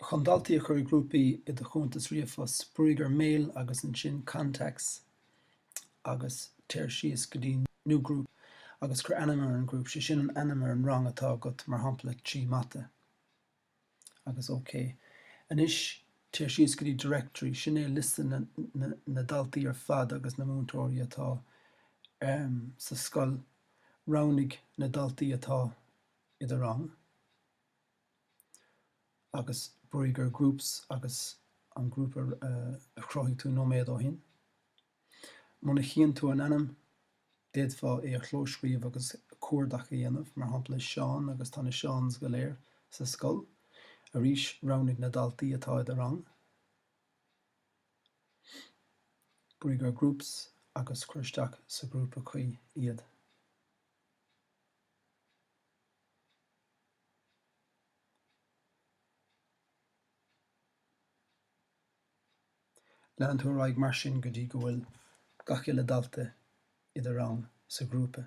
chun daltaí a chur grúpaí I do chuntas ríomh-phost brúigear méil agus an sin contacts agus téir síos go dtí new group agus chur animar an grúp sé sin an animar an rang atá agat mar shampla 3 mata agus OK. Anois téir síos go dtí directory sin é lista na daltaí ar fad agus na múntóirí atá sa scoil roghnaigh na daltaí atá I do rang agus brúigear groups agus an grúp a chruthigh tú nóméad ó shin. Muna chéann tú an ainm déadfá é a chlóscríomh agus cuardach a dhéanamh mar shampla Seán agus tána Seáns go léir sa scoil a rís roghnaigh na daltaí atá I do rang. Brúigear groups agus chuirteach sa grúpa chuí iad. Leann tú ráig mar sin go dtí go bhfuil gach uile dalta I do rang sa grúpa.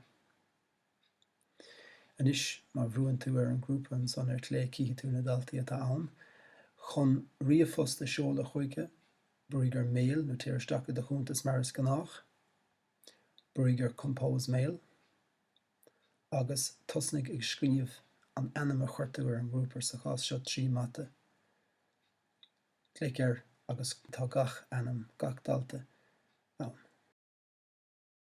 Anois má bhrúann tú ar an grúpa an son ar clé cíthe tú na daltaí atá ann, chun ríomh-phost a seoladh chuige, brúigear méil nó téiristeach do chuntas maras gnách, brúigear compose méil, agus tosnaigh ag scríomh an ainm a chuirtear ar an grúpa sa chás seo 3 mata. Clic ar agus tá gach ainm, gach dalta